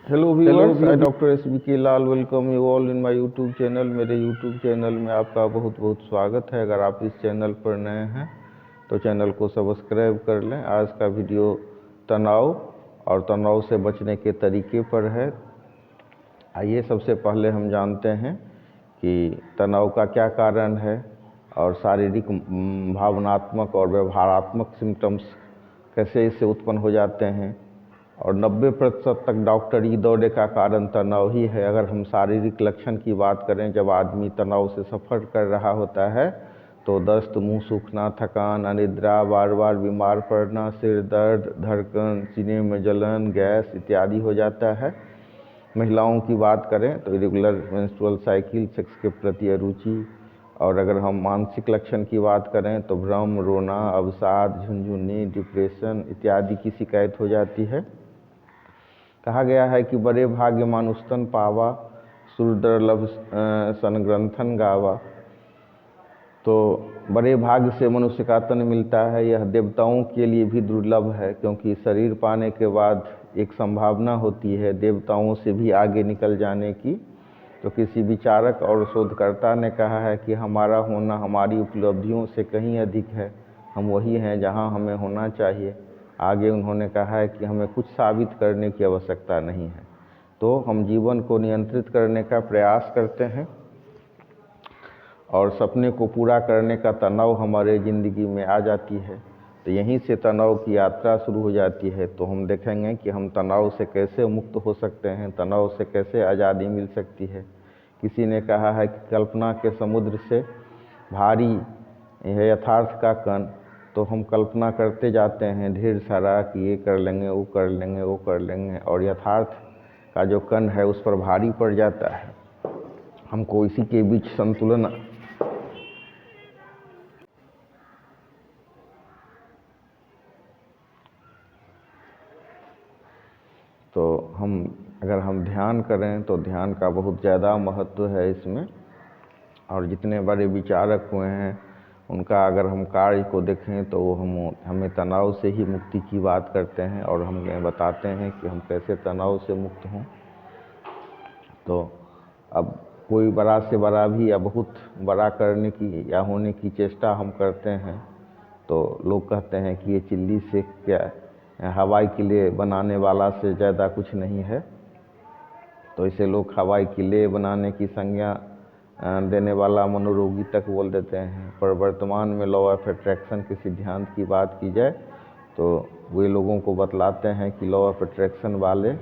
Hello viewers, I doctor S B K Lal welcome you all in my YouTube channel. मेरे YouTube channel में आपका बहुत बहुत स्वागत है। अगर आप इस चैनल पर नए हैं तो चैनल को सब्सक्राइब कर लें। आज का वीडियो तनाव और तनाव से बचने के तरीके पर है। आइए सबसे पहले हम जानते हैं कि तनाव का क्या कारण है और शारीरिक, भावनात्मक और व्यवहारात्मक सिम्टम्स कैसे इससे उत्पन्न हो जाते हैं। और 90% तक डॉक्टरी दौरे का कारण तनाव ही है। अगर हम शारीरिक लक्षण की बात करें, जब आदमी तनाव से सफ़र कर रहा होता है तो दस्त, मुंह सूखना, थकान, अनिद्रा, बार बार बीमार पड़ना, सिर दर्द, धड़कन, सीने में जलन, गैस इत्यादि हो जाता है। महिलाओं की बात करें तो इरेगुलर मेंस्ट्रुअल साइकिल, सेक्स के प्रति अरुचि। और अगर हम मानसिक लक्षण की बात करें तो भ्रम, रोना, अवसाद, झुनझुनी, डिप्रेशन इत्यादि की शिकायत हो जाती है। कहा गया है कि बड़े भाग्य मानुस्तन पावा, सुरदुर्लभ सन ग्रंथन गावा। तो बड़े भाग्य से मनुष्य का तन मिलता है। यह देवताओं के लिए भी दुर्लभ है, क्योंकि शरीर पाने के बाद एक संभावना होती है देवताओं से भी आगे निकल जाने की। तो किसी विचारक और शोधकर्ता ने कहा है कि हमारा होना हमारी उपलब्धियों से कहीं अधिक है। हम वही हैं जहां हमें होना चाहिए। आगे उन्होंने कहा है कि हमें कुछ साबित करने की आवश्यकता नहीं है। तो हम जीवन को नियंत्रित करने का प्रयास करते हैं और सपने को पूरा करने का तनाव हमारे ज़िंदगी में आ जाती है। तो यहीं से तनाव की यात्रा शुरू हो जाती है। तो हम देखेंगे कि हम तनाव से कैसे मुक्त हो सकते हैं, तनाव से कैसे आज़ादी मिल सकती है। किसी ने कहा है कि कल्पना के समुद्र से भारी है यथार्थ का कण। तो हम कल्पना करते जाते हैं ढेर सारा कि ये कर लेंगे, वो कर लेंगे, वो कर लेंगे, और यथार्थ का जो कण है उस पर भारी पड़ जाता है। हमको इसी के बीच संतुलन तो अगर हम ध्यान करें तो ध्यान का बहुत ज़्यादा महत्व है इसमें। और जितने बड़े विचारक हुए हैं उनका अगर हम कार्य को देखें तो वो हमें तनाव से ही मुक्ति की बात करते हैं और हमें बताते हैं कि हम कैसे तनाव से मुक्त हों। तो अब कोई बड़ा से बड़ा भी या बहुत बड़ा करने की या होने की चेष्टा हम करते हैं तो लोग कहते हैं कि ये चिल्ली से क्या हवाई किले बनाने वाला से ज़्यादा कुछ नहीं है। तो इसे लोग हवाई किले बनाने की संज्ञा देने वाला मनोरोगी तक बोल देते हैं। पर वर्तमान में लॉ ऑफ अट्रैक्शन के सिद्धांत की बात की जाए तो वे लोगों को बतलाते हैं कि लॉ ऑफ अट्रैक्शन वाले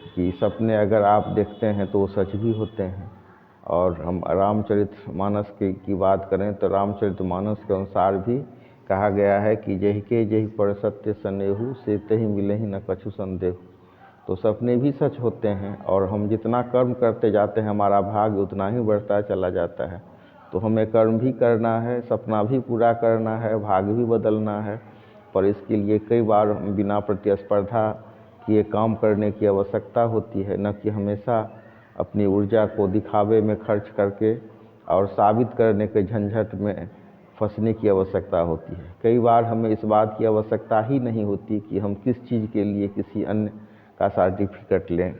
कि सपने अगर आप देखते हैं तो वो सच भी होते हैं। और हम रामचरितमानस की बात करें तो रामचरितमानस के अनुसार भी कहा गया है कि जहि के जहि पर सत्य सनेहु, से तहि मिलहि न कछु संदेहु। तो सपने भी सच होते हैं और हम जितना कर्म करते जाते हैं हमारा भाग्य उतना ही बढ़ता चला जाता है। तो हमें कर्म भी करना है, सपना भी पूरा करना है, भाग्य भी बदलना है। पर इसके लिए कई बार बिना प्रतिस्पर्धा किए काम करने की आवश्यकता होती है, न कि हमेशा अपनी ऊर्जा को दिखावे में खर्च करके और साबित करने के झंझट में फंसने की आवश्यकता होती है। कई बार हमें इस बात की आवश्यकता ही नहीं होती कि हम किस चीज़ के लिए किसी अन्य का सर्टिफिकेट लें।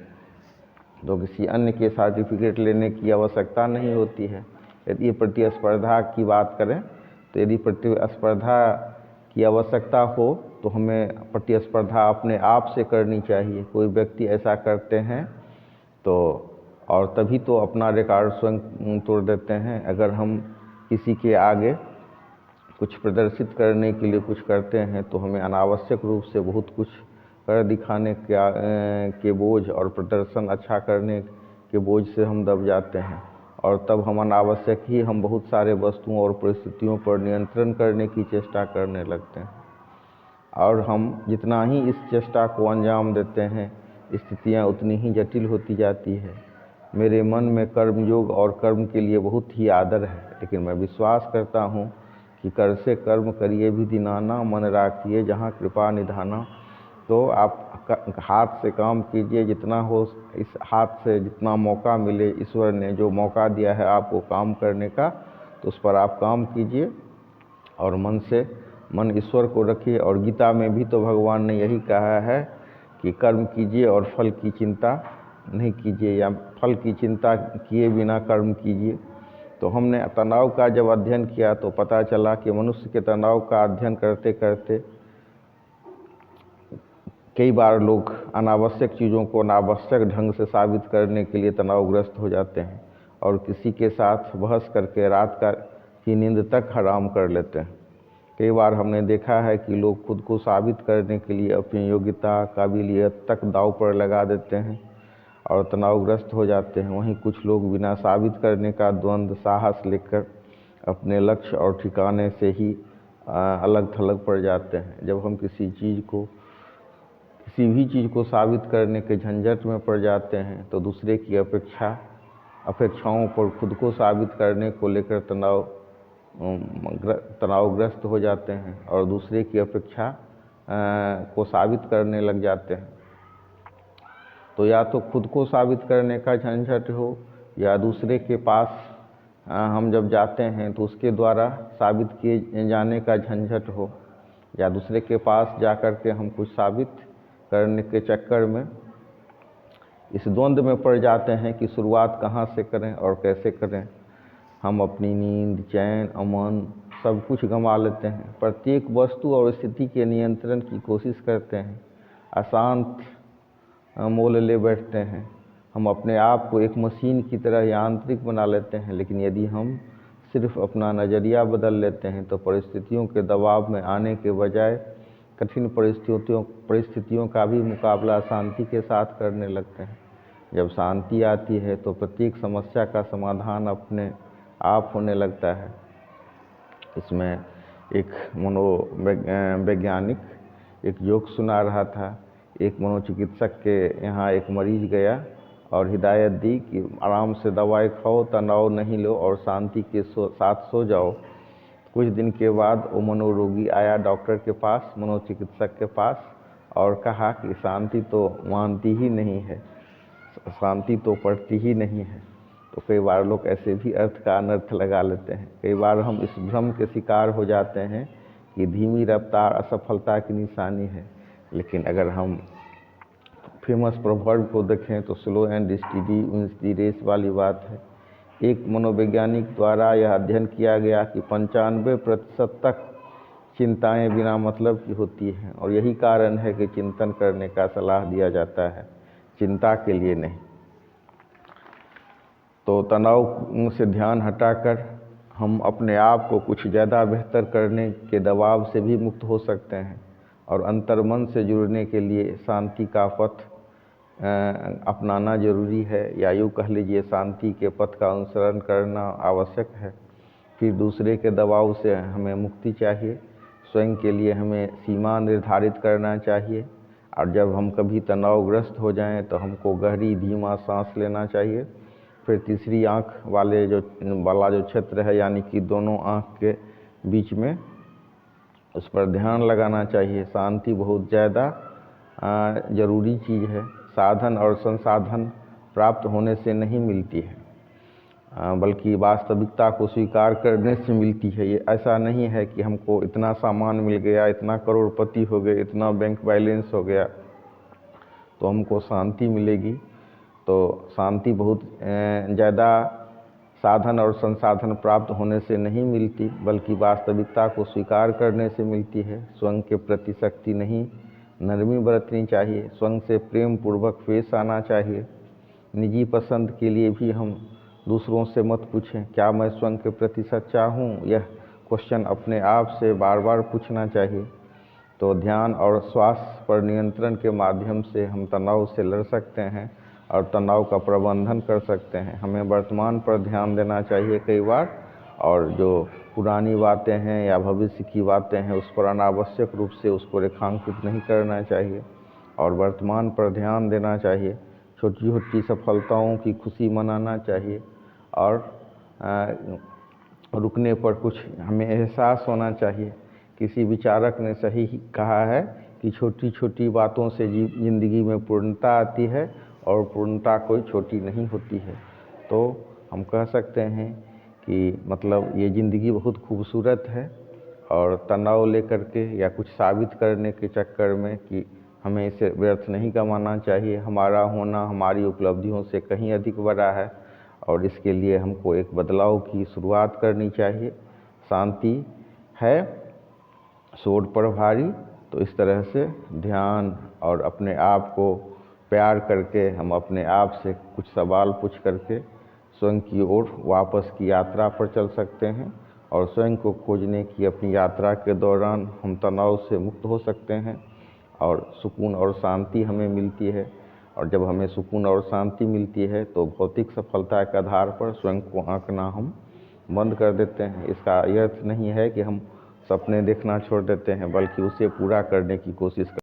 तो किसी अन्य के सर्टिफिकेट लेने की आवश्यकता नहीं होती है। यदि प्रतिस्पर्धा की बात करें तो यदि प्रतिस्पर्धा की आवश्यकता हो तो हमें प्रतिस्पर्धा अपने आप से करनी चाहिए। कोई व्यक्ति ऐसा करते हैं तो और तभी तो अपना रिकॉर्ड स्वयं तोड़ देते हैं। अगर हम किसी के आगे कुछ प्रदर्शित करने के लिए कुछ करते हैं तो हमें अनावश्यक रूप से बहुत कुछ कर दिखाने के बोझ और प्रदर्शन अच्छा करने के बोझ से हम दब जाते हैं। और तब हम अनावश्यक ही हम बहुत सारे वस्तुओं और परिस्थितियों पर नियंत्रण करने की चेष्टा करने लगते हैं। और हम जितना ही इस चेष्टा को अंजाम देते हैं स्थितियाँ उतनी ही जटिल होती जाती है। मेरे मन में कर्मयोग और कर्म के लिए बहुत ही आदर है, लेकिन मैं विश्वास करता हूँ कि कर से कर्म करिए भी दीनाना, मन राखिए जहाँ कृपा निधाना। तो आप हाथ से काम कीजिए जितना हो, इस हाथ से जितना मौका मिले, ईश्वर ने जो मौका दिया है आपको काम करने का तो उस पर आप काम कीजिए और मन से मन ईश्वर को रखिए। और गीता में भी तो भगवान ने यही कहा है कि कर्म कीजिए और फल की चिंता नहीं कीजिए, या फल की चिंता किए बिना कर्म कीजिए। तो हमने तनाव का जब अध्ययन किया तो पता चला कि मनुष्य के तनाव का अध्ययन करते करते कई बार लोग अनावश्यक चीज़ों को अनावश्यक ढंग से साबित करने के लिए तनावग्रस्त हो जाते हैं और किसी के साथ बहस करके रात की नींद तक हराम कर लेते हैं। कई बार हमने देखा है कि लोग खुद को साबित करने के लिए अपनी योग्यता काबिलियत तक दांव पर लगा देते हैं और तनावग्रस्त हो जाते हैं। वहीं कुछ लोग बिना साबित करने का द्वंद्व साहस लेकर अपने लक्ष्य और ठिकाने से ही अलग थलग पड़ जाते हैं। जब हम किसी भी चीज़ को साबित करने के झंझट में पड़ जाते हैं तो दूसरे की अपेक्षाओं पर खुद को साबित करने को लेकर तनावग्रस्त हो जाते हैं और दूसरे की अपेक्षा को साबित करने लग जाते हैं। तो या तो खुद को साबित करने का झंझट हो या दूसरे के पास हम जब जाते हैं तो उसके द्वारा साबित किए जाने का झंझट हो, या दूसरे के पास जा कर के हम कुछ साबित करने के चक्कर में इस द्वंद्व में पड़ जाते हैं कि शुरुआत कहाँ से करें और कैसे करें। हम अपनी नींद, चैन, अमन सब कुछ गंवा लेते हैं। प्रत्येक वस्तु और स्थिति के नियंत्रण की कोशिश करते हैं, अशांत मोल ले बैठते हैं। हम अपने आप को एक मशीन की तरह यांत्रिक बना लेते हैं। लेकिन यदि हम सिर्फ अपना नज़रिया बदल लेते हैं तो परिस्थितियों के दबाव में आने के बजाय कठिन परिस्थितियों का भी मुकाबला शांति के साथ करने लगते हैं। जब शांति आती है तो प्रत्येक समस्या का समाधान अपने आप होने लगता है। इसमें एक मनोवैज्ञानिक एक जोक सुना रहा था। एक मनोचिकित्सक के यहाँ एक मरीज गया और हिदायत दी कि आराम से दवाई खाओ, तनाव नहीं लो और शांति के साथ सो जाओ। कुछ दिन के बाद वो मनोरोगी आया डॉक्टर के पास, मनोचिकित्सक के पास, और कहा कि शांति तो मानती ही नहीं है, शांति तो पड़ती ही नहीं है। तो कई बार लोग ऐसे भी अर्थ का अनर्थ लगा लेते हैं। कई बार हम इस भ्रम के शिकार हो जाते हैं कि धीमी रफ्तार असफलता की निशानी है। लेकिन अगर हम फेमस प्रोवर्ब को देखें तो slow and steady wins the race वाली बात है। एक मनोवैज्ञानिक द्वारा यह अध्ययन किया गया कि 95% तक चिंताएं बिना मतलब की होती हैं और यही कारण है कि चिंतन करने का सलाह दिया जाता है, चिंता के लिए नहीं। तो तनाव से ध्यान हटाकर हम अपने आप को कुछ ज़्यादा बेहतर करने के दबाव से भी मुक्त हो सकते हैं और अंतर्मन से जुड़ने के लिए शांति का पथ अपनाना जरूरी है, या यूँ कह लीजिए शांति के पथ का अनुसरण करना आवश्यक है। फिर दूसरे के दबाव से हमें मुक्ति चाहिए, स्वयं के लिए हमें सीमा निर्धारित करना चाहिए। और जब हम कभी तनावग्रस्त हो जाएं तो हमको गहरी धीमा सांस लेना चाहिए। फिर तीसरी आँख वाला जो क्षेत्र है, यानी कि दोनों आँख के बीच में, उस पर ध्यान लगाना चाहिए। शांति बहुत ज़्यादा ज़रूरी चीज़ है, साधन और संसाधन प्राप्त होने से नहीं मिलती है, बल्कि वास्तविकता को स्वीकार करने से मिलती है। ये ऐसा नहीं है कि हमको इतना सामान मिल गया, इतना करोड़पति हो गए, इतना बैंक बैलेंस हो गया तो हमको शांति मिलेगी। तो शांति बहुत ज़्यादा साधन और संसाधन प्राप्त होने से नहीं मिलती, बल्कि वास्तविकता को स्वीकार करने से मिलती है। स्वयं के प्रति सख्ती नहीं, नरमी बरतनी चाहिए। स्वयं से प्रेम पूर्वक पेश आना चाहिए। निजी पसंद के लिए भी हम दूसरों से मत पूछें क्या मैं स्वयं के प्रति सच्चा हूँ। यह क्वेश्चन अपने आप से बार बार पूछना चाहिए। तो ध्यान और श्वास पर नियंत्रण के माध्यम से हम तनाव से लड़ सकते हैं और तनाव का प्रबंधन कर सकते हैं। हमें वर्तमान पर ध्यान देना चाहिए कई बार, और जो पुरानी बातें हैं या भविष्य की बातें हैं उस पर अनावश्यक रूप से उसको रेखांकित नहीं करना चाहिए और वर्तमान पर ध्यान देना चाहिए। छोटी छोटी सफलताओं की खुशी मनाना चाहिए और रुकने पर कुछ हमें एहसास होना चाहिए। किसी विचारक ने सही कहा है कि छोटी छोटी बातों से जिंदगी में पूर्णता आती है और पूर्णता कोई छोटी नहीं होती है। तो हम कह सकते हैं कि मतलब ये ज़िंदगी बहुत खूबसूरत है और तनाव लेकर के या कुछ साबित करने के चक्कर में कि हमें इसे व्यर्थ नहीं गंवाना चाहिए, हमारा होना हमारी उपलब्धियों से कहीं अधिक बड़ा है और इसके लिए हमको एक बदलाव की शुरुआत करनी चाहिए। शांति है शोर पर भारी, तो इस तरह से ध्यान और अपने आप को प्यार करके हम अपने आप से कुछ सवाल पूछ करके स्वयं की ओर वापस की यात्रा पर चल सकते हैं और स्वयं को खोजने की अपनी यात्रा के दौरान हम तनाव से मुक्त हो सकते हैं और सुकून और शांति हमें मिलती है। और जब हमें सुकून और शांति मिलती है तो भौतिक सफलता के आधार पर स्वयं को आंकना हम बंद कर देते हैं। इसका अर्थ नहीं है कि हम सपने देखना छोड़ देते हैं, बल्कि उसे पूरा करने की कोशिश